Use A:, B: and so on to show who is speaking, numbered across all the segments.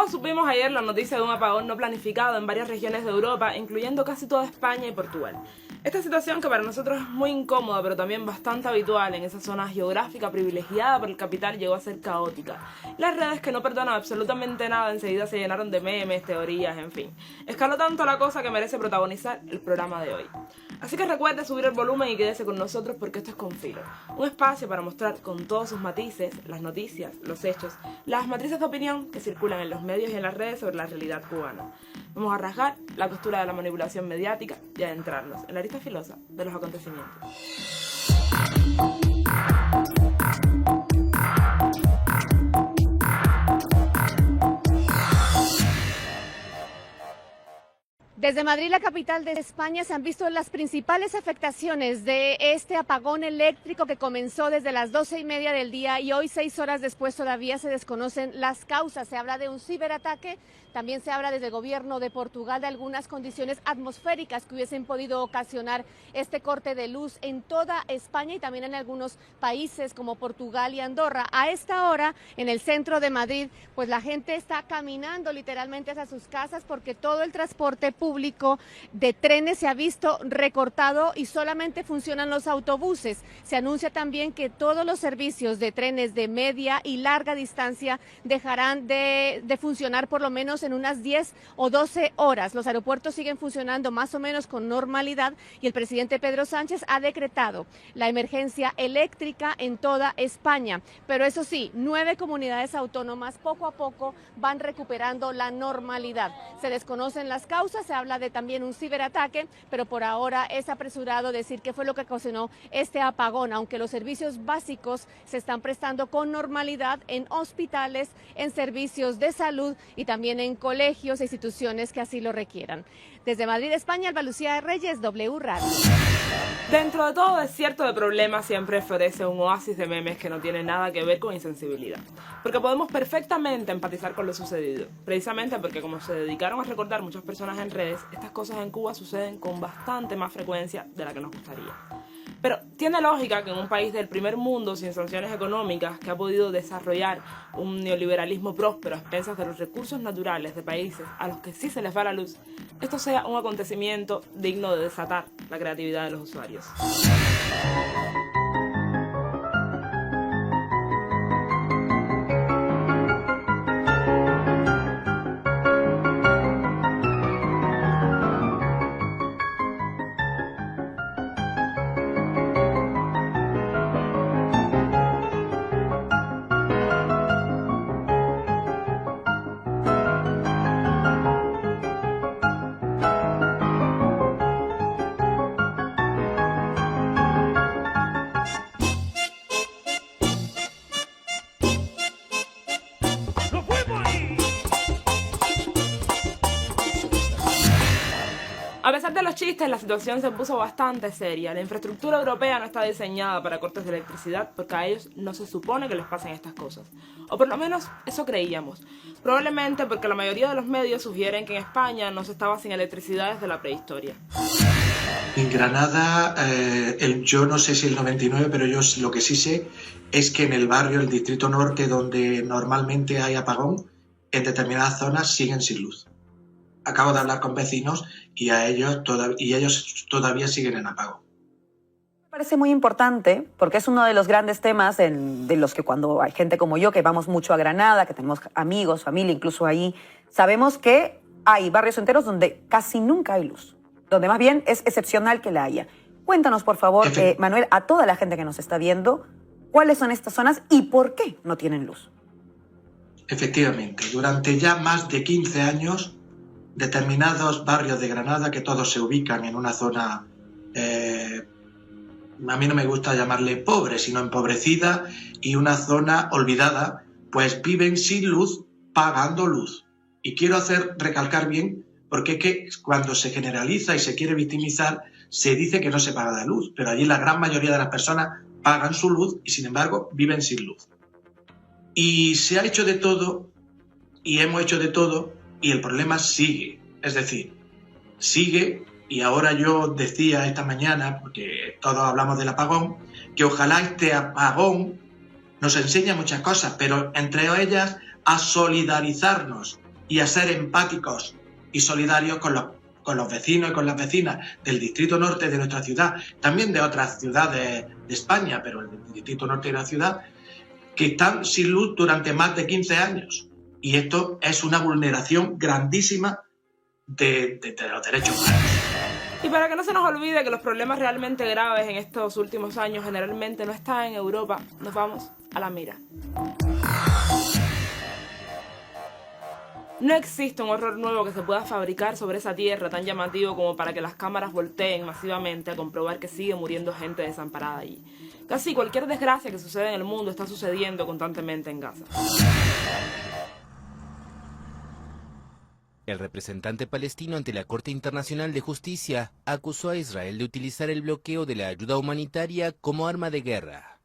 A: Todos supimos ayer la noticia de un apagón no planificado en varias regiones de Europa, incluyendo casi toda España y Portugal. Esta situación, que para nosotros es muy incómoda, pero también bastante habitual en esa zona geográfica privilegiada por el capital, llegó a ser caótica. Las redes, que no perdonan absolutamente nada, enseguida se llenaron de memes, teorías, en fin. Escaló tanto la cosa que merece protagonizar el programa de hoy. Así que recuerde subir el volumen y quédese con nosotros, porque esto es Con Filo, un espacio para mostrar con todos sus matices las noticias, los hechos, las matrices de opinión que circulan en los medios y en las redes sobre la realidad cubana. Vamos a rasgar la costura de la manipulación mediática y adentrarnos en la arista filosa de los acontecimientos.
B: Desde Madrid, la capital de España, se han visto las principales afectaciones de este apagón eléctrico que comenzó desde las 12:30 del día y hoy, 6 horas después, todavía se desconocen las causas. Se habla de un ciberataque, también se habla desde el gobierno de Portugal de algunas condiciones atmosféricas que hubiesen podido ocasionar este corte de luz en toda España y también en algunos países como Portugal y Andorra. A esta hora, en el centro de Madrid, pues la gente está caminando literalmente hacia sus casas porque todo el transporte público de trenes se ha visto recortado y solamente funcionan los autobuses. Se anuncia también que todos los servicios de trenes de media y larga distancia dejarán de funcionar por lo menos en unas 10 o 12 horas. Los aeropuertos siguen funcionando más o menos con normalidad y el presidente Pedro Sánchez ha decretado la emergencia eléctrica en toda España. Pero eso sí, 9 comunidades autónomas poco a poco van recuperando la normalidad. Se desconocen las causas, se habla de también un ciberataque, pero por ahora es apresurado decir qué fue lo que ocasionó este apagón, aunque los servicios básicos se están prestando con normalidad en hospitales, en servicios de salud y también en colegios e instituciones que así lo requieran. Desde Madrid, España, Alba Lucía Reyes, W Radio.
A: Dentro de todo desierto de problemas siempre florece un oasis de memes que no tiene nada que ver con insensibilidad, porque podemos perfectamente empatizar con lo sucedido, precisamente porque, como se dedicaron a recordar muchas personas en redes, estas cosas en Cuba suceden con bastante más frecuencia de la que nos gustaría. Pero tiene lógica que en un país del primer mundo, sin sanciones económicas, que ha podido desarrollar un neoliberalismo próspero a expensas de los recursos naturales de países a los que sí se les va la luz, esto sea un acontecimiento digno de desatar la creatividad de los usuarios. A pesar de los chistes, la situación se puso bastante seria. La infraestructura europea no está diseñada para cortes de electricidad porque a ellos no se supone que les pasen estas cosas. O por lo menos eso creíamos. Probablemente porque la mayoría de los medios sugieren que en España no se estaba sin electricidad desde la prehistoria.
C: En Granada, yo no sé si el 99, pero yo lo que sí sé es que en el barrio, el Distrito Norte, donde normalmente hay apagón, en determinadas zonas siguen sin luz. Acabo de hablar con vecinos y ellos todavía siguen en apagón.
D: Me parece muy importante porque es uno de los grandes temas de los que cuando hay gente como yo que vamos mucho a Granada, que tenemos amigos, familia incluso ahí, sabemos que hay barrios enteros donde casi nunca hay luz, donde más bien es excepcional que la haya. Cuéntanos, por favor, Manuel, a toda la gente que nos está viendo, cuáles son estas zonas y por qué no tienen luz.
C: Efectivamente, durante ya más de 15 años, determinados barrios de Granada, que todos se ubican en una zona, a mí no me gusta llamarle pobre, sino empobrecida, y una zona olvidada, pues viven sin luz, pagando luz. Y quiero recalcar bien, porque es que cuando se generaliza y se quiere victimizar, se dice que no se paga la luz, pero allí la gran mayoría de las personas pagan su luz y sin embargo viven sin luz. Y se ha hecho de todo, y hemos hecho de todo, y el problema sigue, es decir, sigue, y ahora yo decía esta mañana, porque todos hablamos del apagón, que ojalá este apagón nos enseñe muchas cosas, pero entre ellas a solidarizarnos y a ser empáticos y solidarios con los vecinos y con las vecinas del Distrito Norte de nuestra ciudad, también de otras ciudades de España, pero el Distrito Norte de la ciudad, que están sin luz durante más de 15 años. Y esto es una vulneración grandísima de los derechos humanos.
A: Y para que no se nos olvide que los problemas realmente graves en estos últimos años generalmente no están en Europa, nos vamos a la mira. No existe un horror nuevo que se pueda fabricar sobre esa tierra tan llamativo como para que las cámaras volteen masivamente a comprobar que sigue muriendo gente desamparada allí. Casi cualquier desgracia que sucede en el mundo está sucediendo constantemente en Gaza.
E: El representante palestino ante la Corte Internacional de Justicia acusó a Israel de utilizar el bloqueo de la ayuda humanitaria como arma de guerra.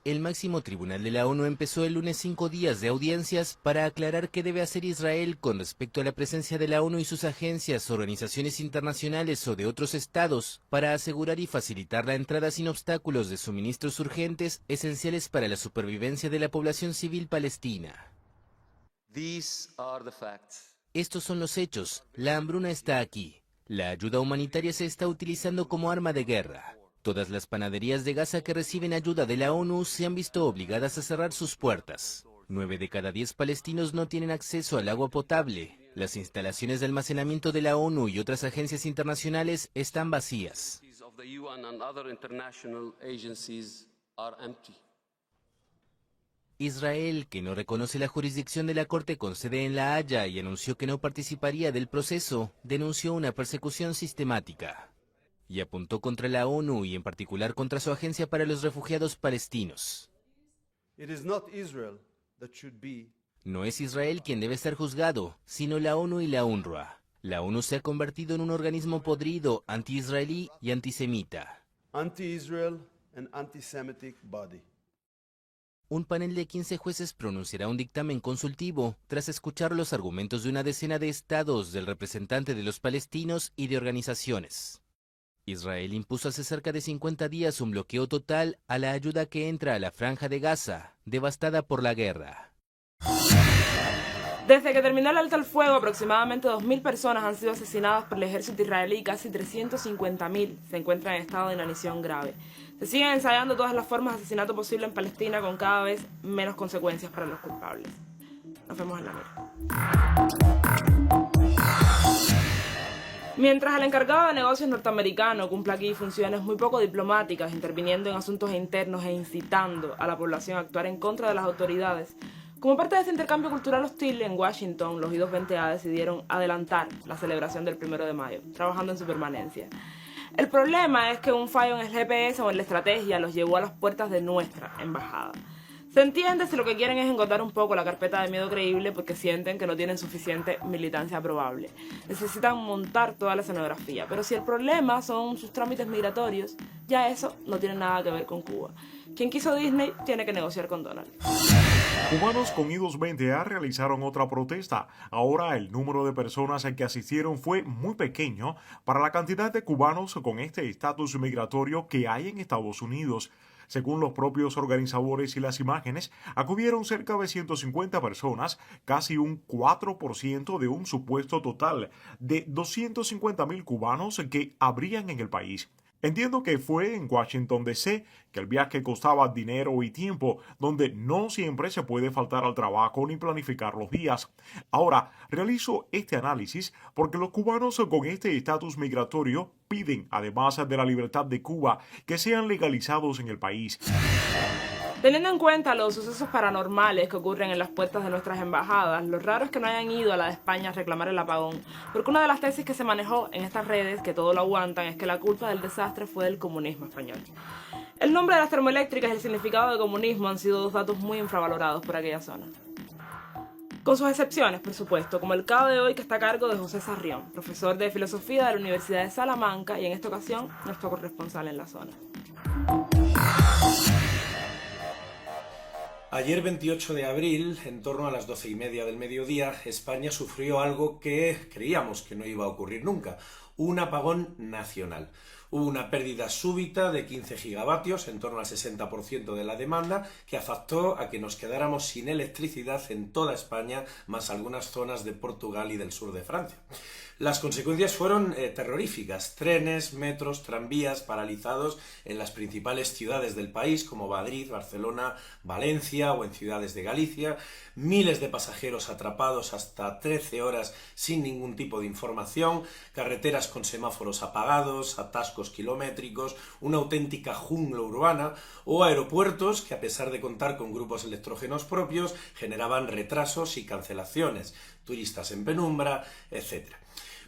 E: El máximo tribunal de la ONU empezó el lunes 5 días de audiencias para aclarar qué debe hacer Israel con respecto a la presencia de la ONU y sus agencias, organizaciones internacionales o de otros estados para asegurar y facilitar la entrada sin obstáculos de suministros urgentes esenciales para la supervivencia de la población civil palestina. Estos son los hechos. La hambruna está aquí. La ayuda humanitaria se está utilizando como arma de guerra. Todas las panaderías de Gaza que reciben ayuda de la ONU se han visto obligadas a cerrar sus puertas. 9 de cada 10 palestinos no tienen acceso al agua potable. Las instalaciones de almacenamiento de la ONU y otras agencias internacionales están vacías. Israel, que no reconoce la jurisdicción de la Corte con sede en La Haya y anunció que no participaría del proceso, denunció una persecución sistemática y apuntó contra la ONU y en particular contra su Agencia para los Refugiados Palestinos. No es Israel quien debe ser juzgado, sino la ONU y la UNRWA. La ONU se ha convertido en un organismo podrido, anti-israelí y antisemita. Un panel de 15 jueces pronunciará un dictamen consultivo tras escuchar los argumentos de una decena de estados, del representante de los palestinos y de organizaciones. Israel impuso hace cerca de 50 días un bloqueo total a la ayuda que entra a la Franja de Gaza, devastada por la guerra.
A: Desde que terminó el alto al fuego, aproximadamente 2.000 personas han sido asesinadas por el ejército israelí y casi 350.000 se encuentran en estado de inanición grave. Se siguen ensayando todas las formas de asesinato posible en Palestina con cada vez menos consecuencias para los culpables. Nos vemos en la mira. Mientras el encargado de negocios norteamericano cumple aquí funciones muy poco diplomáticas, interviniendo en asuntos internos e incitando a la población a actuar en contra de las autoridades, como parte de este intercambio cultural hostil, en Washington, los I220A decidieron adelantar la celebración del 1 de mayo, trabajando en su permanencia. El problema es que un fallo en el GPS o en la estrategia los llevó a las puertas de nuestra embajada. Se entiende si lo que quieren es engordar un poco la carpeta de miedo creíble porque sienten que no tienen suficiente militancia probable. Necesitan montar toda la escenografía, pero si el problema son sus trámites migratorios, ya eso no tiene nada que ver con Cuba. Quien quiso Disney tiene que negociar con Donald.
F: Cubanos con I220A realizaron otra protesta. Ahora el número de personas que asistieron fue muy pequeño para la cantidad de cubanos con este estatus migratorio que hay en Estados Unidos. Según los propios organizadores y las imágenes, acudieron cerca de 150 personas, casi un 4% de un supuesto total de 250.000 cubanos que habrían en el país. Entiendo que fue en Washington, D.C., que el viaje costaba dinero y tiempo, donde no siempre se puede faltar al trabajo ni planificar los días. Ahora, realizo este análisis porque los cubanos con este estatus migratorio piden, además de la libertad de Cuba, que sean legalizados en el país.
A: Teniendo en cuenta los sucesos paranormales que ocurren en las puertas de nuestras embajadas, lo raro es que no hayan ido a la de España a reclamar el apagón, porque una de las tesis que se manejó en estas redes, que todo lo aguantan, es que la culpa del desastre fue del comunismo español. El nombre de las termoeléctricas y el significado de comunismo han sido dos datos muy infravalorados por aquella zona. Con sus excepciones, por supuesto, como el caso de hoy que está a cargo de José Sarrión, profesor de filosofía de la Universidad de Salamanca y en esta ocasión nuestro corresponsal en la zona.
G: Ayer 28 de abril, en torno a las 12:30 del mediodía, España sufrió algo que creíamos que no iba a ocurrir nunca, un apagón nacional. Hubo una pérdida súbita de 15 gigavatios, en torno al 60% de la demanda, que afectó a que nos quedáramos sin electricidad en toda España, más algunas zonas de Portugal y del sur de Francia. Las consecuencias fueron terroríficas. Trenes, metros, tranvías paralizados en las principales ciudades del país, como Madrid, Barcelona, Valencia o en ciudades de Galicia. Miles de pasajeros atrapados hasta 13 horas sin ningún tipo de información. Carreteras con semáforos apagados, atascos kilométricos, una auténtica jungla urbana. O aeropuertos que, a pesar de contar con grupos electrógenos propios, generaban retrasos y cancelaciones. Turistas en penumbra, etc.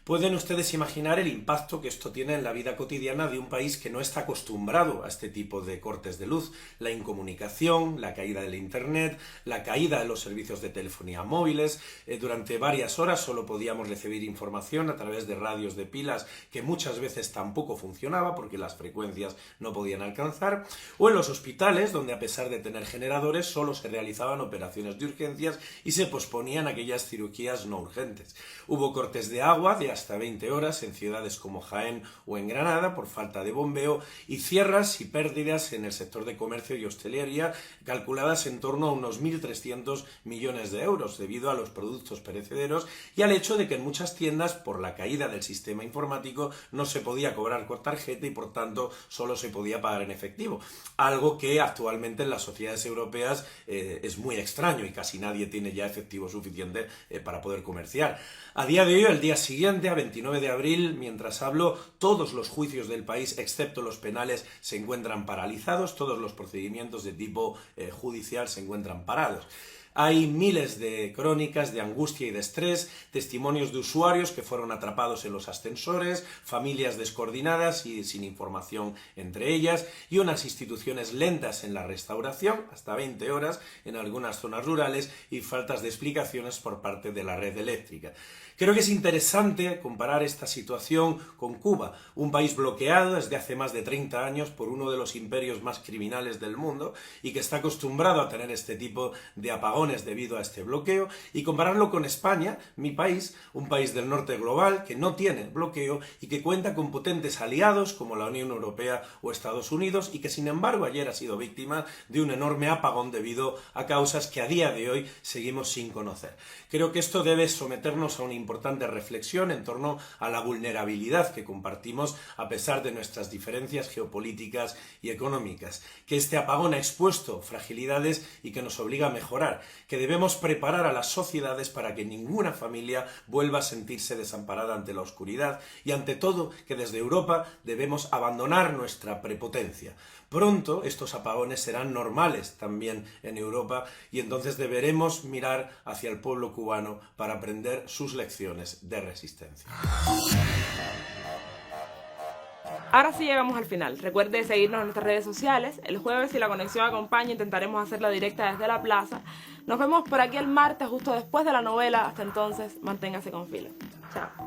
G: Pueden ustedes imaginar el impacto que esto tiene en la vida cotidiana de un país que no está acostumbrado a este tipo de cortes de luz. La incomunicación, la caída del internet, la caída de los servicios de telefonía móviles. Durante varias horas solo podíamos recibir información a través de radios de pilas que muchas veces tampoco funcionaba porque las frecuencias no podían alcanzar. O en los hospitales, donde a pesar de tener generadores solo se realizaban operaciones de urgencias y se posponían aquellas cirugías no urgentes. Hubo cortes de agua de hasta 20 horas en ciudades como Jaén o en Granada por falta de bombeo y cierres y pérdidas en el sector de comercio y hostelería calculadas en torno a unos 1.300 millones de euros debido a los productos perecederos y al hecho de que en muchas tiendas por la caída del sistema informático no se podía cobrar con tarjeta y por tanto solo se podía pagar en efectivo, algo que actualmente en las sociedades europeas es muy extraño y casi nadie tiene ya efectivo suficiente para poder comerciar. A día de hoy, el día siguiente, a 29 de abril, mientras hablo, todos los juicios del país, excepto los penales, se encuentran paralizados, todos los procedimientos de tipo judicial se encuentran parados. Hay miles de crónicas de angustia y de estrés, testimonios de usuarios que fueron atrapados en los ascensores, familias descoordinadas y sin información entre ellas, y unas instituciones lentas en la restauración, hasta 20 horas en algunas zonas rurales, y faltas de explicaciones por parte de la red eléctrica. Creo que es interesante comparar esta situación con Cuba, un país bloqueado desde hace más de 30 años por uno de los imperios más criminales del mundo y que está acostumbrado a tener este tipo de apagones debido a este bloqueo, y compararlo con España, mi país, un país del norte global que no tiene bloqueo y que cuenta con potentes aliados como la Unión Europea o Estados Unidos y que sin embargo ayer ha sido víctima de un enorme apagón debido a causas que a día de hoy seguimos sin conocer. Creo que esto debe someternos a una importante reflexión en torno a la vulnerabilidad que compartimos a pesar de nuestras diferencias geopolíticas y económicas, que este apagón ha expuesto fragilidades y que nos obliga a mejorar, que debemos preparar a las sociedades para que ninguna familia vuelva a sentirse desamparada ante la oscuridad y ante todo que desde Europa debemos abandonar nuestra prepotencia. Pronto estos apagones serán normales también en Europa y entonces deberemos mirar hacia el pueblo cubano para aprender sus lecciones de resistencia.
A: Ahora sí llegamos al final. Recuerde seguirnos en nuestras redes sociales. El jueves, si la conexión acompaña, intentaremos hacerla directa desde la plaza. Nos vemos por aquí el martes, justo después de la novela. Hasta entonces, manténgase con filo. Chao.